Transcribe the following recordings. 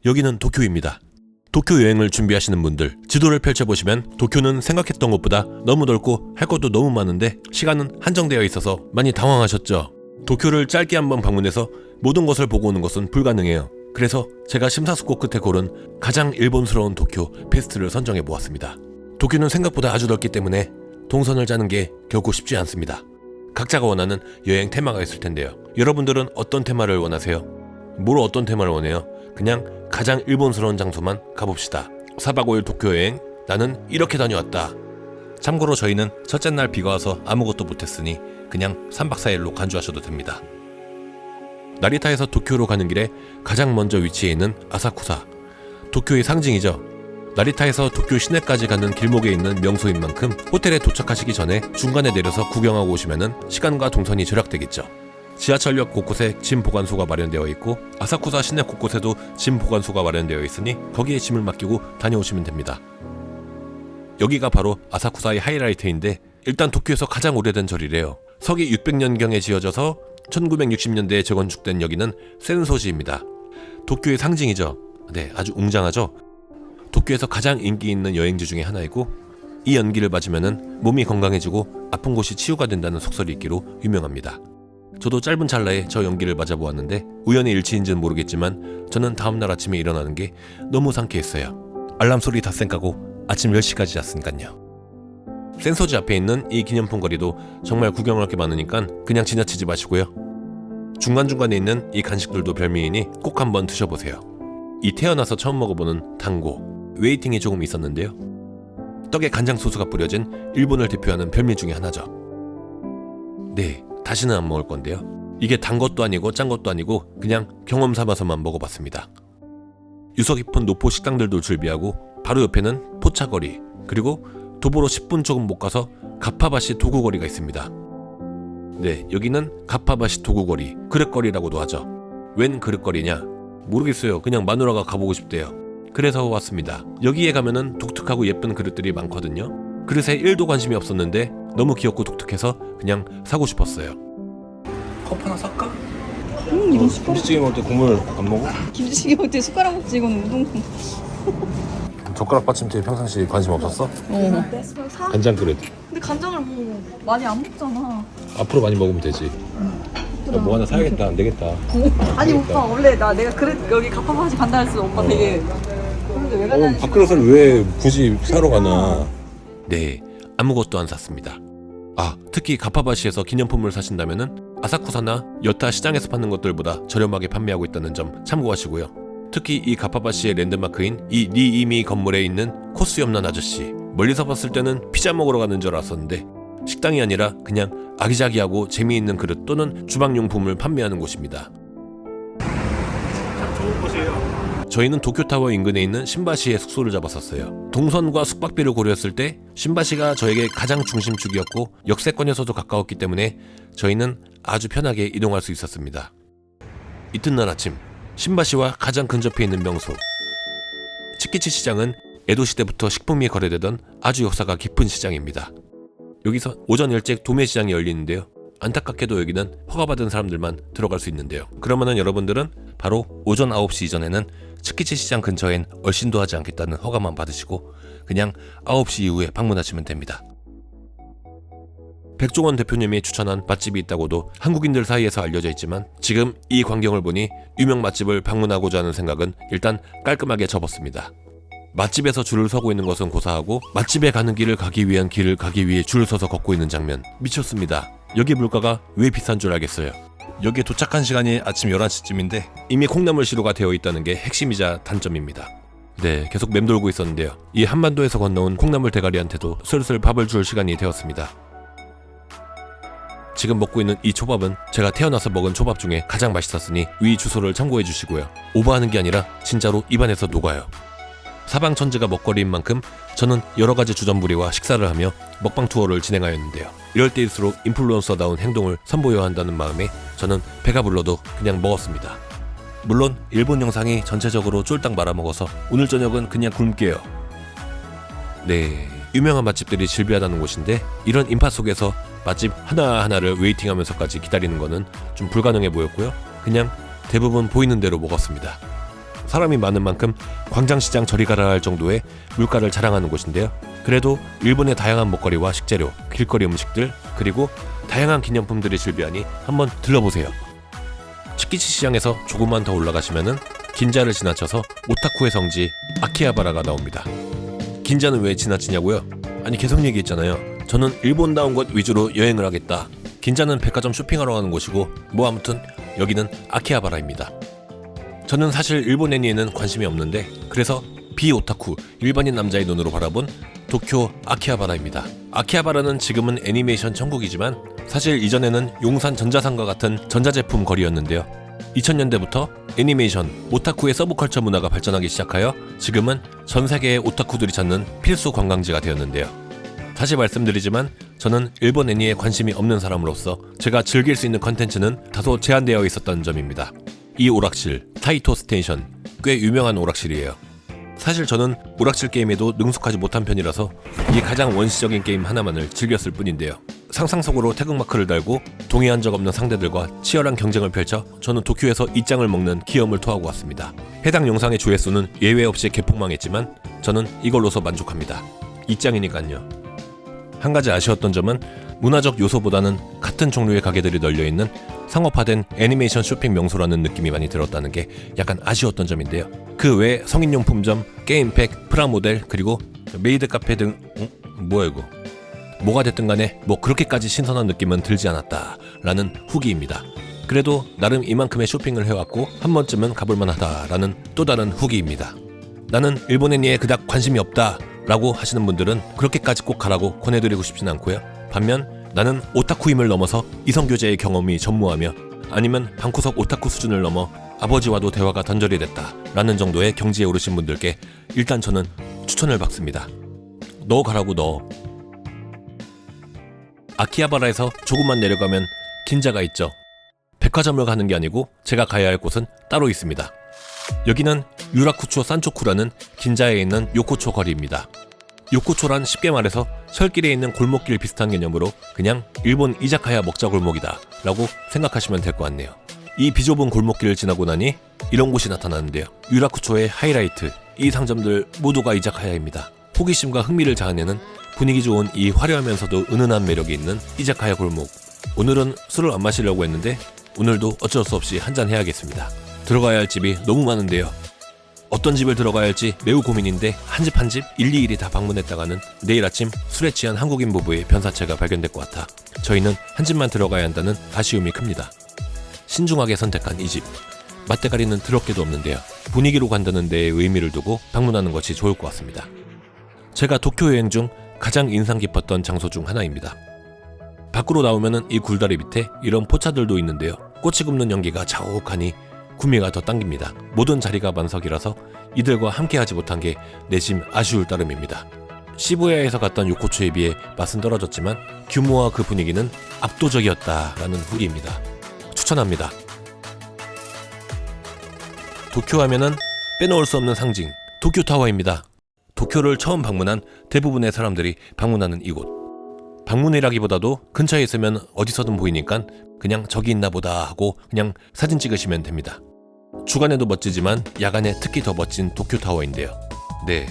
여기는 도쿄입니다. 도쿄 여행을 준비하시는 분들, 지도를 펼쳐보시면 도쿄는 생각했던 것보다 너무 넓고 할 것도 너무 많은데 시간은 한정되어 있어서 많이 당황하셨죠? 도쿄를 짧게 한번 방문해서 모든 것을 보고 오는 것은 불가능해요. 그래서 제가 심사숙고 끝에 고른 가장 일본스러운 도쿄 베스트를 선정해 보았습니다. 도쿄는 생각보다 아주 넓기 때문에 동선을 짜는 게 결코 쉽지 않습니다. 각자가 원하는 여행 테마가 있을 텐데요. 여러분들은 어떤 테마를 원하세요? 뭘 어떤 테마를 원해요? 그냥 가장 일본스러운 장소만 가봅시다. 4박 5일 도쿄 여행, 나는 이렇게 다녀왔다. 참고로 저희는 첫째 날 비가 와서 아무것도 못했으니 그냥 3박 4일로 간주하셔도 됩니다. 나리타에서 도쿄로 가는 길에 가장 먼저 위치해 있는 아사쿠사, 도쿄의 상징이죠. 나리타에서 도쿄 시내까지 가는 길목에 있는 명소인 만큼 호텔에 도착하시기 전에 중간에 내려서 구경하고 오시면 시간과 동선이 절약되겠죠. 지하철역 곳곳에 짐 보관소가 마련되어 있고 아사쿠사 시내 곳곳에도 짐 보관소가 마련되어 있으니 거기에 짐을 맡기고 다녀오시면 됩니다. 여기가 바로 아사쿠사의 하이라이트인데 일단 도쿄에서 가장 오래된 절이래요. 서기 600년경에 지어져서 1960년대에 재건축된 여기는 센소지입니다. 도쿄의 상징이죠. 네, 아주 웅장하죠. 도쿄에서 가장 인기 있는 여행지 중에 하나이고 이 연기를 맞으면 몸이 건강해지고 아픈 곳이 치유가 된다는 속설이 있기로 유명합니다. 저도 짧은 찰나에 저 연기를 맞아보았는데 우연의 일치인지는 모르겠지만 저는 다음날 아침에 일어나는 게 너무 상쾌했어요. 알람 소리 다 쌩까고 아침 10시까지 잤으니까요. 센소지 앞에 있는 이 기념품 거리도 정말 구경할 게 많으니까 그냥 지나치지 마시고요. 중간중간에 있는 이 간식들도 별미이니 꼭 한번 드셔보세요. 이 태어나서 처음 먹어보는 단고, 웨이팅이 조금 있었는데요. 떡에 간장 소스가 뿌려진 일본을 대표하는 별미 중에 하나죠. 네, 다시는 안 먹을 건데요. 이게 단 것도 아니고 짠 것도 아니고 그냥 경험 삼아서만 먹어봤습니다. 유서 깊은 노포 식당들도 즐비하고 바로 옆에는 포차거리, 그리고 도보로 10분 조금 못 가서 가파바시 도구거리가 있습니다. 네, 여기는 가파바시 도구거리, 그릇거리라고도 하죠. 웬 그릇거리냐? 모르겠어요. 그냥 마누라가 가보고 싶대요. 그래서 왔습니다. 여기에 가면은 독특하고 예쁜 그릇들이 많거든요. 그릇에 1도 관심이 없었는데 너무 귀엽고 독특해서 그냥 사고 싶었어요. 컵 하나 살까? 이건 숟가락. 김치찌개 먹을 때 국물 안 먹어? 김치찌개 먹을 때 숟가락 먹지. 이건 우동. 젓가락 받침대에 평상시에 관심 없었어? 간장 그릇. 근데 간장을 뭐 많이 안 먹잖아. 앞으로 많이 먹으면 되지. 나 뭐 하나 사야겠다. 안 되겠다. 아니 오빠 원래 내가 그래 여기 가파바시 간다 했어. 오빠 되게. 그런데 왜 가냐는. 밥그릇을 왜 굳이 사러 가나? 네, 아무것도 안 샀습니다. 특히 가파바시에서 기념품을 사신다면은 아사쿠사나 여타 시장에서 파는 것들보다 저렴하게 판매하고 있다는 점 참고하시고요. 특히 이 가파바시의 랜드마크인 이 니이미 건물에 있는 코스 옆난 아저씨, 멀리서 봤을 때는 피자 먹으러 가는 줄 알았었는데 식당이 아니라 그냥 아기자기하고 재미있는 그릇 또는 주방용품을 판매하는 곳입니다. 좋은 곳이에요. 저희는 도쿄타워 인근에 있는 신바시에 숙소를 잡았었어요. 동선과 숙박비를 고려했을 때 신바시가 저에게 가장 중심축이었고 역세권에서도 가까웠기 때문에 저희는 아주 편하게 이동할 수 있었습니다. 이튿날 아침, 신바시와 가장 근접해 있는 명소 치키치 시장은 에도 시대부터 식품이 거래되던 아주 역사가 깊은 시장입니다. 여기서 오전 일찍 도매시장이 열리는데요. 안타깝게도 여기는 허가받은 사람들만 들어갈 수 있는데요. 그러면은 여러분들은 바로 오전 9시 이전에는 치키치 시장 근처엔 얼씬도 하지 않겠다는 허가만 받으시고 그냥 9시 이후에 방문하시면 됩니다. 백종원 대표님이 추천한 맛집이 있다고도 한국인들 사이에서 알려져 있지만 지금 이 광경을 보니 유명 맛집을 방문하고자 하는 생각은 일단 깔끔하게 접었습니다. 맛집에서 줄을 서고 있는 것은 고사하고 맛집에 가는 길을 가기 위한 길을 가기 위해 줄을 서서 걷고 있는 장면 미쳤습니다. 여기 물가가 왜 비싼 줄 알겠어요. 여기에 도착한 시간이 아침 11시쯤인데 이미 콩나물 시루가 되어 있다는 게 핵심이자 단점입니다. 네, 계속 맴돌고 있었는데요. 이 한반도에서 건너온 콩나물 대가리한테도 슬슬 밥을 줄 시간이 되었습니다. 지금 먹고 있는 이 초밥은 제가 태어나서 먹은 초밥 중에 가장 맛있었으니 위 주소를 참고해 주시고요. 오버하는 게 아니라 진짜로 입안에서 녹아요. 사방천지가 먹거리인 만큼 저는 여러가지 주전부리와 식사를 하며 먹방 투어를 진행하였는데요. 이럴 때일수록 인플루언서다운 행동을 선보여야 한다는 마음에 저는 배가 불러도 그냥 먹었습니다. 물론 일본 영상이 전체적으로 쫄딱 말아먹어서 오늘 저녁은 그냥 굶게요. 네, 유명한 맛집들이 즐비하다는 곳인데 이런 인파 속에서 맛집 하나하나를 웨이팅하면서까지 기다리는 거는 좀 불가능해 보였고요. 그냥 대부분 보이는 대로 먹었습니다. 사람이 많은 만큼 광장시장 저리 가라 할 정도의 물가를 자랑하는 곳인데요. 그래도 일본의 다양한 먹거리와 식재료, 길거리 음식들, 그리고 다양한 기념품들이 즐비하니 한번 들러보세요. 치키치 시장에서 조금만 더 올라가시면은 긴자를 지나쳐서 오타쿠의 성지 아키하바라가 나옵니다. 긴자는 왜 지나치냐고요? 아니 계속 얘기했잖아요. 저는 일본다운 것 위주로 여행을 하겠다. 긴자는 백화점 쇼핑하러 가는 곳이고 뭐 아무튼 여기는 아키하바라입니다. 저는 사실 일본 애니에는 관심이 없는데 그래서 비오타쿠 일반인 남자의 눈으로 바라본 도쿄 아키하바라입니다. 아키하바라는 지금은 애니메이션 천국이지만 사실 이전에는 용산 전자상가 같은 전자제품 거리였는데요. 2000년대부터 애니메이션, 오타쿠의 서브컬처 문화가 발전하기 시작하여 지금은 전 세계의 오타쿠들이 찾는 필수 관광지가 되었는데요. 다시 말씀드리지만 저는 일본 애니에 관심이 없는 사람으로서 제가 즐길 수 있는 컨텐츠는 다소 제한되어 있었다는 점입니다. 이 오락실, 타이토 스테이션, 꽤 유명한 오락실이에요. 사실 저는 오락실 게임에도 능숙하지 못한 편이라서 이 가장 원시적인 게임 하나만을 즐겼을 뿐인데요. 상상 속으로 태극마크를 달고 동의한 적 없는 상대들과 치열한 경쟁을 펼쳐 저는 도쿄에서 이짱을 먹는 기염을 토하고 왔습니다. 해당 영상의 조회수는 예외 없이 개폭망했지만 저는 이걸로서 만족합니다. 이짱이니깐요. 한 가지 아쉬웠던 점은 문화적 요소보다는 같은 종류의 가게들이 널려있는 상업화된 애니메이션 쇼핑 명소라는 느낌이 많이 들었다는 게 약간 아쉬웠던 점인데요. 그 외에 성인용품점, 게임팩, 프라모델, 그리고 메이드 카페 등 뭐야 이거? 뭐가 됐든 간에 뭐 그렇게까지 신선한 느낌은 들지 않았다 라는 후기입니다. 그래도 나름 이만큼의 쇼핑을 해왔고 한 번쯤은 가볼만하다 라는 또 다른 후기입니다. 나는 일본 애니에 그닥 관심이 없다 라고 하시는 분들은 그렇게까지 꼭 가라고 권해드리고 싶진 않고요. 반면 나는 오타쿠임을 넘어서 이성교제의 경험이 전무하며 아니면 방구석 오타쿠 수준을 넘어 아버지와도 대화가 단절이 됐다 라는 정도의 경지에 오르신 분들께 일단 저는 추천을 받습니다. 너 가라고 너. 아키하바라에서 조금만 내려가면 긴자가 있죠. 백화점을 가는 게 아니고 제가 가야 할 곳은 따로 있습니다. 여기는 유라쿠초 산초쿠라는 긴자에 있는 요코초 거리입니다. 요코초란 쉽게 말해서 철길에 있는 골목길 비슷한 개념으로 그냥 일본 이자카야 먹자 골목이다 라고 생각하시면 될 것 같네요. 이 비좁은 골목길을 지나고 나니 이런 곳이 나타나는데요. 유라쿠초의 하이라이트, 이 상점들 모두가 이자카야입니다. 호기심과 흥미를 자아내는 분위기 좋은 이 화려하면서도 은은한 매력이 있는 이자카야 골목. 오늘은 술을 안 마시려고 했는데 오늘도 어쩔 수 없이 한잔 해야겠습니다. 들어가야 할 집이 너무 많은데요. 어떤 집을 들어가야 할지 매우 고민인데 한 집 한 집 일일이 다 방문했다가는 내일 아침 술에 취한 한국인 부부의 변사체가 발견될 것 같아 저희는 한 집만 들어가야 한다는 아쉬움이 큽니다. 신중하게 선택한 이 집. 맛대가리는 더럽게도 없는데요. 분위기로 간다는 데에 의미를 두고 방문하는 것이 좋을 것 같습니다. 제가 도쿄 여행 중 가장 인상 깊었던 장소 중 하나입니다. 밖으로 나오면은 이 굴다리 밑에 이런 포차들도 있는데요. 꽃이 굽는 연기가 자욱하니 구미가 더 당깁니다. 모든 자리가 만석이라서 이들과 함께하지 못한 게 내심 아쉬울 따름입니다. 시부야에서 갔던 요코초에 비해 맛은 떨어졌지만 규모와 그 분위기는 압도적이었다라는 후기입니다. 추천합니다. 도쿄 하면은 빼놓을 수 없는 상징, 도쿄타워입니다. 도쿄를 처음 방문한 대부분의 사람들이 방문하는 이곳. 방문이라기보다도 근처에 있으면 어디서든 보이니까 그냥 저기 있나 보다 하고 그냥 사진 찍으시면 됩니다. 주간에도 멋지지만 야간에 특히 더 멋진 도쿄타워인데요. 네,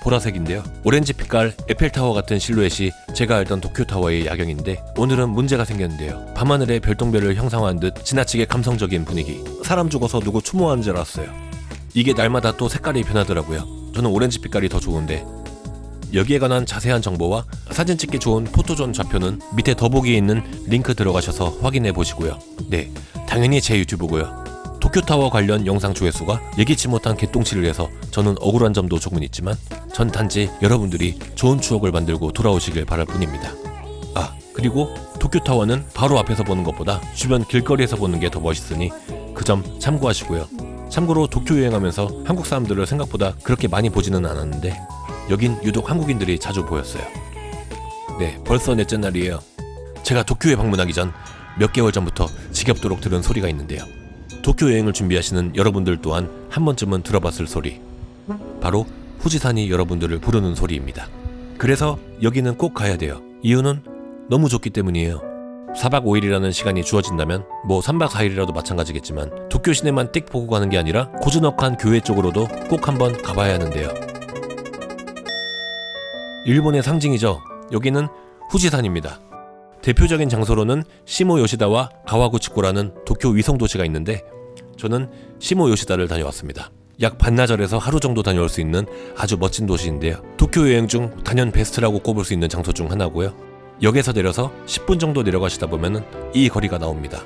보라색인데요. 오렌지 빛깔 에펠타워 같은 실루엣이 제가 알던 도쿄타워의 야경인데 오늘은 문제가 생겼는데요. 밤하늘에 별똥별을 형상화한 듯 지나치게 감성적인 분위기. 사람 죽어서 누구 추모한 줄 알았어요. 이게 날마다 또 색깔이 변하더라고요. 저는 오렌지 빛깔이 더 좋은데 여기에 관한 자세한 정보와 사진 찍기 좋은 포토존 좌표는 밑에 더보기에 있는 링크 들어가셔서 확인해 보시고요. 네, 당연히 제 유튜브고요. 도쿄타워 관련 영상 조회수가 예기치 못한 개똥치를 해서 저는 억울한 점도 조금 있지만 전 단지 여러분들이 좋은 추억을 만들고 돌아오시길 바랄 뿐입니다. 아, 그리고 도쿄타워는 바로 앞에서 보는 것보다 주변 길거리에서 보는 게 더 멋있으니 그 점 참고하시고요. 참고로 도쿄 여행하면서 한국 사람들을 생각보다 그렇게 많이 보지는 않았는데 여긴 유독 한국인들이 자주 보였어요. 네, 벌써 넷째 날이에요. 제가 도쿄에 방문하기 전 몇 개월 전부터 지겹도록 들은 소리가 있는데요. 도쿄 여행을 준비하시는 여러분들 또한 한 번쯤은 들어봤을 소리. 바로 후지산이 여러분들을 부르는 소리입니다. 그래서 여기는 꼭 가야 돼요. 이유는 너무 좋기 때문이에요. 4박 5일이라는 시간이 주어진다면 뭐 3박 4일이라도 마찬가지겠지만 도쿄 도쿄 시내만 띡 보고 가는 게 아니라 고즈넉한 교회 쪽으로도 꼭 한번 가봐야 하는데요. 일본의 상징이죠. 여기는 후지산입니다. 대표적인 장소로는 시모 요시다와 가와구치코라는 도쿄 위성 도시가 있는데 저는 시모 요시다를 다녀왔습니다. 약 반나절에서 하루 정도 다녀올 수 있는 아주 멋진 도시인데요. 도쿄 여행 중 단연 베스트라고 꼽을 수 있는 장소 중 하나고요. 역에서 내려서 10분 정도 내려가시다 보면 이 거리가 나옵니다.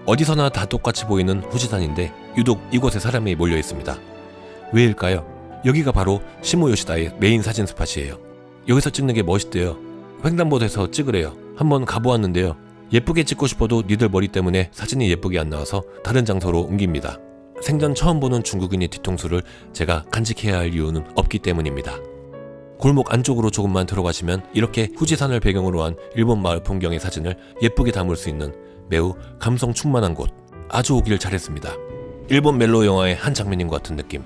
어디서나 다 똑같이 보이는 후지산인데 유독 이곳에 사람이 몰려 있습니다. 왜일까요? 여기가 바로 시모 요시다의 메인 사진 스팟이에요. 여기서 찍는 게 멋있대요. 횡단보도에서 찍으래요. 한번 가보았는데요. 예쁘게 찍고 싶어도 니들 머리 때문에 사진이 예쁘게 안 나와서 다른 장소로 옮깁니다. 생전 처음 보는 중국인의 뒤통수를 제가 간직해야 할 이유는 없기 때문입니다. 골목 안쪽으로 조금만 들어가시면 이렇게 후지산을 배경으로 한 일본 마을 풍경의 사진을 예쁘게 담을 수 있는 매우 감성 충만한 곳. 아주 오길 잘했습니다. 일본 멜로 영화의 한 장면인 것 같은 느낌.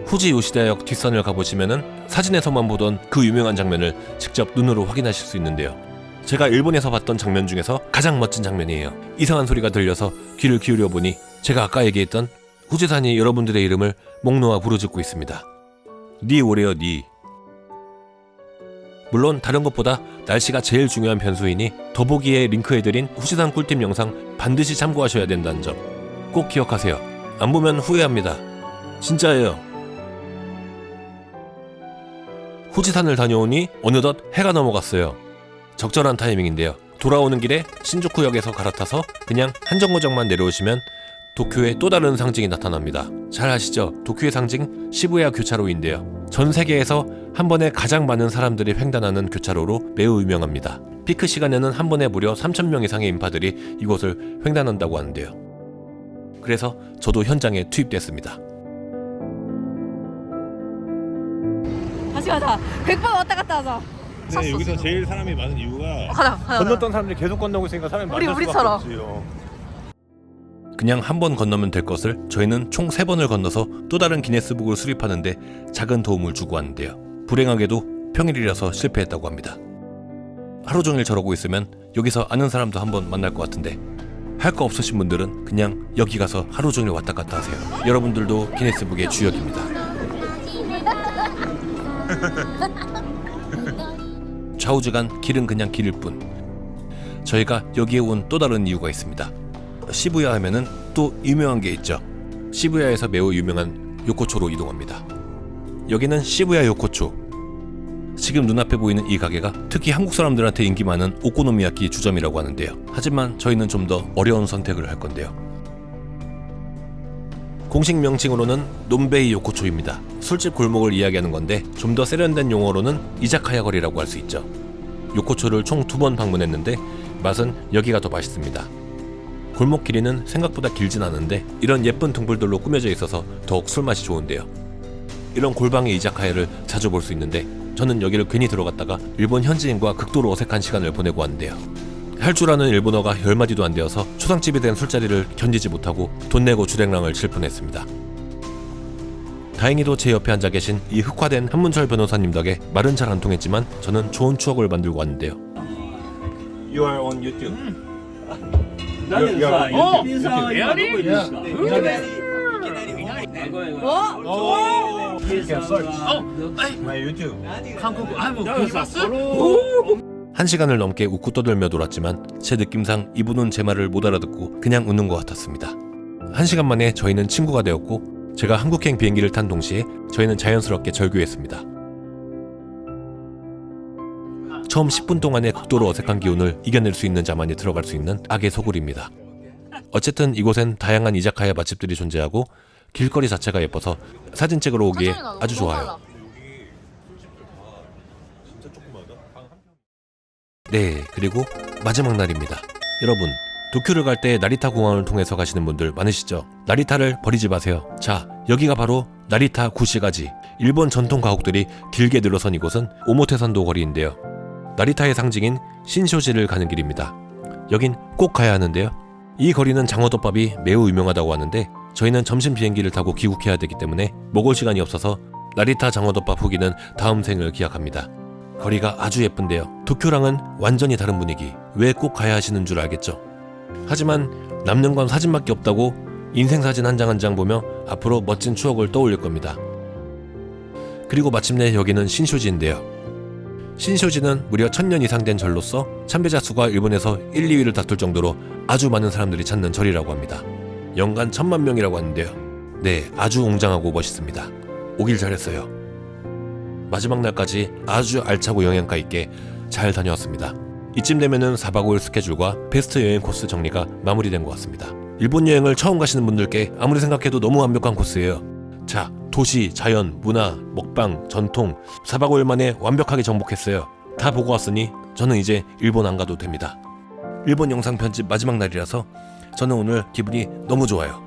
후지 요시다역 뒷산을 가보시면은 사진에서만 보던 그 유명한 장면을 직접 눈으로 확인하실 수 있는데요. 제가 일본에서 봤던 장면 중에서 가장 멋진 장면이에요. 이상한 소리가 들려서 귀를 기울여 보니 제가 아까 얘기했던 후지산이 여러분들의 이름을 목 놓아 부르짖고 있습니다. 니 오래요 니. 물론 다른 것보다 날씨가 제일 중요한 변수이니 더보기에 링크해드린 후지산 꿀팁 영상 반드시 참고하셔야 된다는 점 꼭 기억하세요. 안 보면 후회합니다. 진짜예요. 후지산을 다녀오니 어느덧 해가 넘어갔어요. 적절한 타이밍인데요. 돌아오는 길에 신주쿠역에서 갈아타서 그냥 한 정거장만 내려오시면 도쿄의 또 다른 상징이 나타납니다. 잘 아시죠? 도쿄의 상징 시부야 교차로인데요. 전 세계에서 한 번에 가장 많은 사람들이 횡단하는 교차로로 매우 유명합니다. 피크 시간에는 한 번에 무려 3,000명 이상의 인파들이 이곳을 횡단한다고 하는데요. 그래서 저도 현장에 투입됐습니다. 다시 가자. 100번 왔다 갔다 하자. 근데 여기서 제일 사람이 많은 이유가 가자. 건넜던 사람들이 계속 건너고 있으니까 사람이 많을 수밖에 우리처럼. 없지요. 그냥 한 번 건너면 될 것을 저희는 총 3번을 건너서 또 다른 기네스북을 수립하는데 작은 도움을 주고 왔는데요. 불행하게도 평일이라서 실패했다고 합니다. 하루 종일 저러고 있으면 여기서 아는 사람도 한번 만날 것 같은데 할 거 없으신 분들은 그냥 여기 가서 하루 종일 왔다 갔다 하세요. 여러분들도 기네스북의 주역입니다. 좌우지간 길은 그냥 길일 뿐. 저희가 여기에 온 또 다른 이유가 있습니다. 시부야 하면은 또 유명한 게 있죠. 시부야에서 매우 유명한 요코초로 이동합니다. 여기는 시부야 요코초. 지금 눈앞에 보이는 이 가게가 특히 한국 사람들한테 인기 많은 오코노미야키 주점이라고 하는데요. 하지만 저희는 좀 더 어려운 선택을 할 건데요. 공식 명칭으로는 논베이 요코초입니다. 술집 골목을 이야기하는 건데 좀 더 세련된 용어로는 이자카야 거리라고 할 수 있죠. 요코초를 총 2번 방문했는데 맛은 여기가 더 맛있습니다. 골목 길이는 생각보다 길진 않은데 이런 예쁜 등불들로 꾸며져 있어서 더욱 술맛이 좋은데요. 이런 골방의 이자카야를 자주 볼 수 있는데 저는 여기를 괜히 들어갔다가 일본 현지인과 극도로 어색한 시간을 보내고 왔는데요. 할 줄 아는 일본어가 10마디도 안 되어서 초상집이 된 술자리를 견디지 못하고 돈 내고 주랭랑을 칠 뻔했습니다. 다행히도 제 옆에 앉아 계신 이 흑화된 한문철 변호사님 덕에 말은 잘 안 통했지만 저는 좋은 추억을 만들고 왔는데요. You are on YouTube. 何でさ、やりMy YouTube. 한국 아이고 보셨어? 1시간을 넘게 웃고 떠들며 놀았지만 제 느낌상 이분은 제 말을 못 알아듣고 그냥 웃는 것 같았습니다. 1시간 만에 저희는 친구가 되었고 제가 한국행 비행기를 탄 동시에 저희는 자연스럽게 절규했습니다. 처음 10분 동안의 극도로 어색한 기운을 이겨낼 수 있는 자만이 들어갈 수 있는 악의 소굴입니다. 어쨌든 이곳엔 다양한 이자카야 맛집들이 존재하고 길거리 자체가 예뻐서 사진 찍으러 오기에 아주 좋아요. 네, 그리고 마지막 날입니다. 여러분, 도쿄를 갈 때 나리타 공항을 통해서 가시는 분들 많으시죠? 나리타를 버리지 마세요. 자, 여기가 바로 나리타 구시가지. 일본 전통 가옥들이 길게 늘어선 이곳은 오모테산도 거리인데요. 나리타의 상징인 신쇼지를 가는 길입니다. 여긴 꼭 가야 하는데요. 이 거리는 장어덮밥이 매우 유명하다고 하는데 저희는 점심 비행기를 타고 귀국해야 되기 때문에 먹을 시간이 없어서 나리타 장어덮밥 후기는 다음 생을 기약합니다. 거리가 아주 예쁜데요. 도쿄랑은 완전히 다른 분위기. 왜 꼭 가야 하시는 줄 알겠죠? 하지만 남는 건 사진밖에 없다고 인생사진 한 장 한 장 보며 앞으로 멋진 추억을 떠올릴 겁니다. 그리고 마침내 여기는 신쇼지인데요. 신쇼지는 무려 1000년 이상 된 절로서 참배자 수가 일본에서 1, 2위를 다툴 정도로 아주 많은 사람들이 찾는 절이라고 합니다. 연간 1000만 명이라고 하는데요. 네, 아주 웅장하고 멋있습니다. 오길 잘했어요. 마지막 날까지 아주 알차고 영양가 있게 잘 다녀왔습니다. 이쯤 되면은 4박 5일 스케줄과 베스트 여행 코스 정리가 마무리된 것 같습니다. 일본 여행을 처음 가시는 분들께 아무리 생각해도 너무 완벽한 코스예요. 자, 도시, 자연, 문화, 먹방, 전통 4박 5일 만에 완벽하게 정복했어요. 다 보고 왔으니 저는 이제 일본 안 가도 됩니다. 일본 영상 편집 마지막 날이라서 저는 오늘 기분이 너무 좋아요.